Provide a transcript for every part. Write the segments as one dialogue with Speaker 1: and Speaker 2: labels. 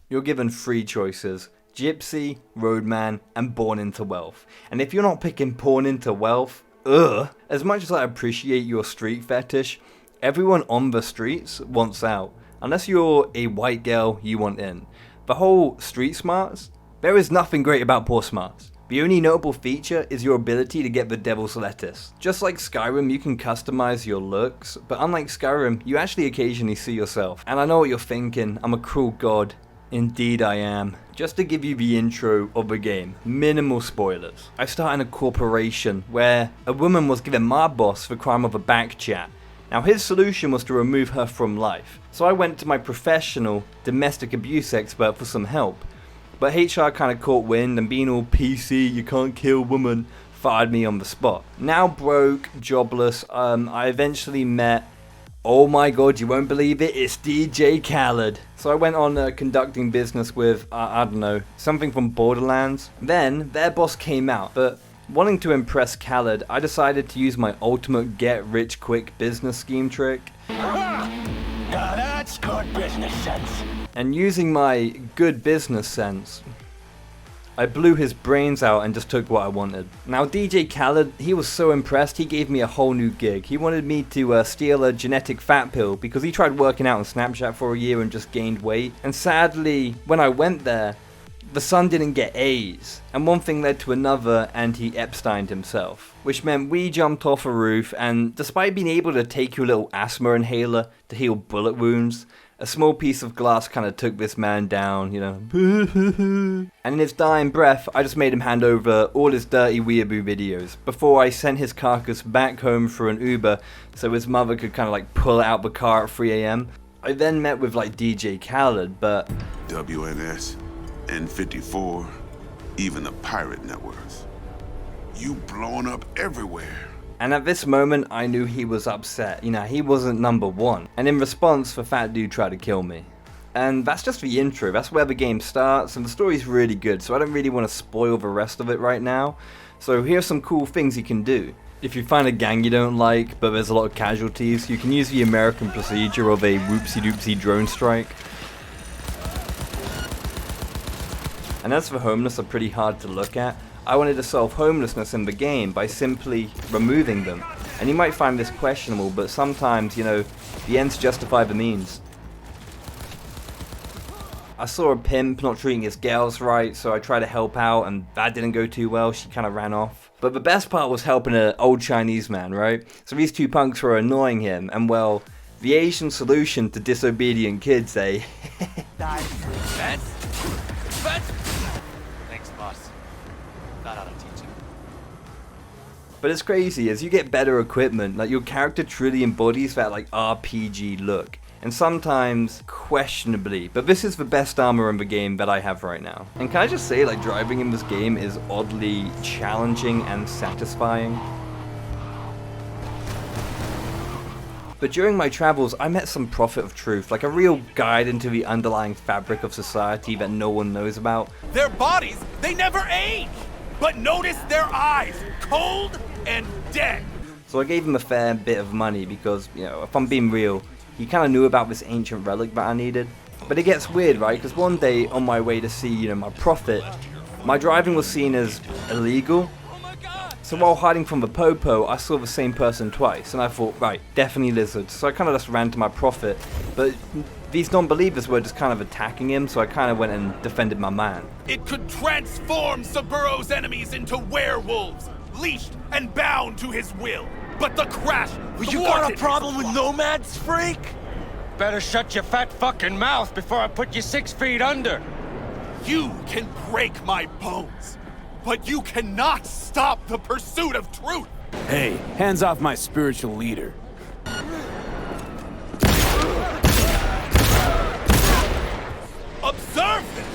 Speaker 1: you're given 3 choices: Gypsy, Roadman, and Born into Wealth. And if you're not picking Born into Wealth, ugh. As much as I appreciate your street fetish, everyone on the streets wants out. Unless you're a white girl, you want in. The whole street smarts, there is nothing great about poor smarts. The only notable feature is your ability to get the devil's lettuce. Just like Skyrim, you can customize your looks, but unlike Skyrim, you actually occasionally see yourself. And I know what you're thinking, I'm a cruel god. Indeed I am. Just to give you the intro of the game, minimal spoilers. I start in a corporation where a woman was given my boss the crime of a back chat. Now his solution was to remove her from life. So I went to my professional domestic abuse expert for some help. But HR kind of caught wind and being all PC, you can't kill women, fired me on the spot. Now broke, jobless, I eventually met, oh my god, you won't believe it, it's DJ Khaled. So I went on conducting business with, I don't know, something from Borderlands. Then their boss came out, but wanting to impress Khaled, I decided to use my ultimate get-rich-quick business scheme trick.
Speaker 2: Now that's good business sense.
Speaker 1: And using my good business sense, I blew his brains out and just took what I wanted. Now DJ Khaled, he was so impressed, he gave me a whole new gig. He wanted me to steal a genetic fat pill because he tried working out on Snapchat for a year and just gained weight. And sadly, when I went there, the son didn't get A's, and one thing led to another and he Epsteined himself. Which meant we jumped off a roof, and despite being able to take your little asthma inhaler to heal bullet wounds, a small piece of glass kind of took this man down, you know. And in his dying breath, I just made him hand over all his dirty weeaboo videos before I sent his carcass back home for an Uber so his mother could kind of like pull out the car at 3 a.m. I then met with like DJ Khaled, but
Speaker 3: WNS, N54, even the pirate networks. You blowing up everywhere.
Speaker 1: And at this moment, I knew he was upset. You know, he wasn't number 1. And in response, the fat dude tried to kill me. And that's just the intro. That's where the game starts. And the story's really good, so I don't really want to spoil the rest of it right now. So here's some cool things you can do. If you find a gang you don't like, but there's a lot of casualties, you can use the American procedure of a whoopsie-doopsie drone strike. And as for homeless, are pretty hard to look at. I wanted to solve homelessness in the game by simply removing them. And you might find this questionable, but sometimes, you know, the ends justify the means. I saw a pimp not treating his girls right, so I tried to help out, and that didn't go too well. She kind of ran off. But the best part was helping an old Chinese man, right? So these 2 punks were annoying him, and well, the Asian solution to disobedient kids, eh?
Speaker 2: Thanks, boss. That ought to teach him.
Speaker 1: But it's crazy, as you get better equipment, like your character truly embodies that like RPG look. And sometimes questionably, but this is the best armor in the game that I have right now. And can I just say, like, driving in this game is oddly challenging and satisfying. But during my travels, I met some prophet of truth, like a real guide into the underlying fabric of society that no one knows about.
Speaker 4: Their bodies, they never age! But notice their eyes, cold and dead!
Speaker 1: So I gave him a fair bit of money because, you know, if I'm being real, he kind of knew about this ancient relic that I needed. But it gets weird, right? Because one day on my way to see, you know, my prophet, my driving was seen as illegal. So while hiding from the popo, I saw the same person twice, and I thought, right, definitely lizards. So I kind of just ran to my prophet, but these non-believers were just kind of attacking him, so I kind of went and defended my man.
Speaker 4: It could transform Suburo's enemies into werewolves, leashed and bound to his will. But the crash,
Speaker 2: You got a problem with nomads, freak?
Speaker 5: Better shut your fat fucking mouth before I put you 6 feet under.
Speaker 4: You can break my bones, but you cannot stop the pursuit of truth.
Speaker 6: Hey, hands off my spiritual leader.
Speaker 4: Observe this!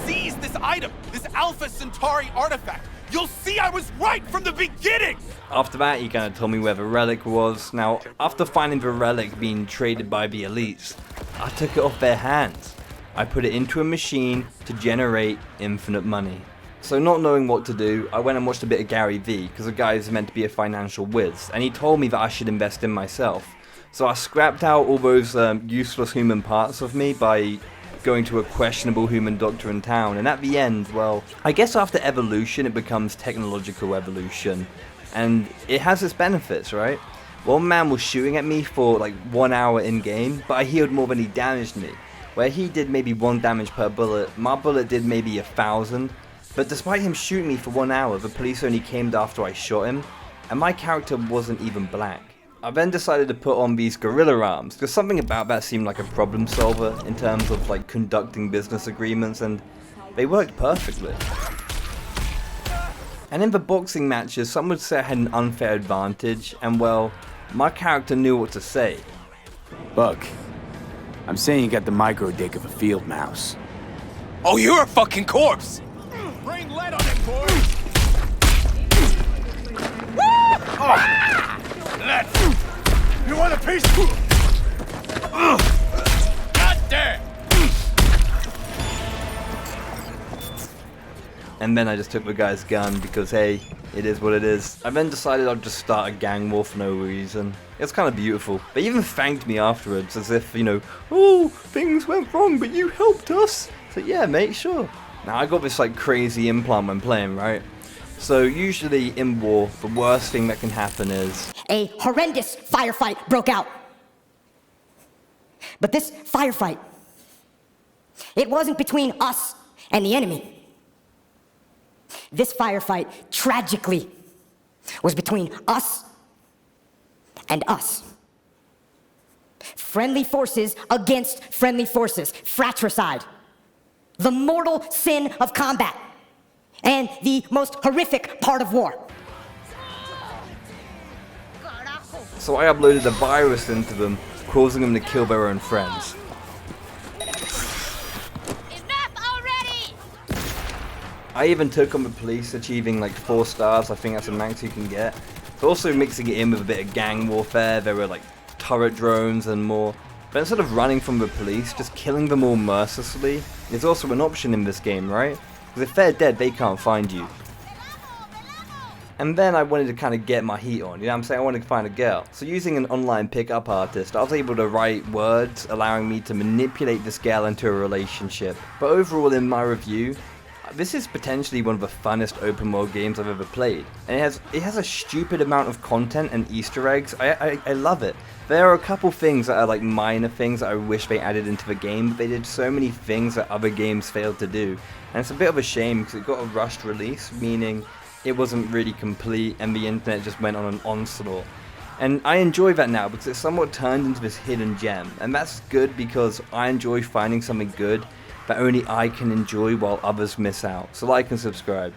Speaker 4: Seize this item, this Alpha Centauri artifact. You'll see I was right from the beginning!
Speaker 1: After that, he kind of told me where the relic was. Now, after finding the relic being traded by the elites, I took it off their hands. I put it into a machine to generate infinite money. So not knowing what to do, I went and watched a bit of Gary Vee, because the guy is meant to be a financial whiz, and he told me that I should invest in myself. So I scrapped out all those useless human parts of me by going to a questionable human doctor in town, and at the end, well, I guess after evolution it becomes technological evolution, and it has its benefits, right? One man was shooting at me for like 1 hour in game, but I healed more than he damaged me. Where he did maybe 1 damage per bullet, my bullet did maybe 1,000. But despite him shooting me for 1 hour, the police only came after I shot him, and my character wasn't even black. I then decided to put on these gorilla arms, because something about that seemed like a problem solver in terms of like conducting business agreements, and they worked perfectly. And in the boxing matches, some would say I had an unfair advantage, and well, my character knew what to say.
Speaker 6: Buck, I'm saying you got the micro dick of a field mouse.
Speaker 2: Oh, you're a fucking corpse!
Speaker 4: Bring lead on him, boys!
Speaker 2: You want a piece?
Speaker 4: God damn!
Speaker 1: And then I just took the guy's gun because, hey, it is what it is. I then decided I'd just start a gang war for no reason. It's kind of beautiful. They even thanked me afterwards as if, you know, oh, things went wrong, but you helped us. So yeah, mate, sure. Now, I got this like crazy implant when playing, right? So usually in war, the worst thing that can happen is
Speaker 7: a horrendous firefight broke out. But this firefight, it wasn't between us and the enemy. This firefight, tragically, was between us and us. Friendly forces against friendly forces. Fratricide. The mortal sin of combat. And the most horrific part of war.
Speaker 1: so I uploaded a virus into them, causing them to kill their own friends. I even took on the police, achieving like 4 stars. I think that's the max you can get. But also mixing it in with a bit of gang warfare. There were like turret drones and more. But instead of running from the police, just killing them all mercilessly is also an option in this game, right? Because if they're dead, they can't find you. And then I wanted to kind of get my heat on, you know what I'm saying? I wanted to find a girl. So using an online pickup artist, I was able to write words allowing me to manipulate this girl into a relationship. But overall in my review, this is potentially one of the funnest open world games I've ever played. And it has a stupid amount of content and Easter eggs. I love it. There are a couple things that are like minor things that I wish they added into the game, but they did so many things that other games failed to do. And it's a bit of a shame because it got a rushed release, meaning it wasn't really complete and the internet just went on an onslaught. And I enjoy that now because it's somewhat turned into this hidden gem. And that's good because I enjoy finding something good that only I can enjoy while others miss out. So like and subscribe.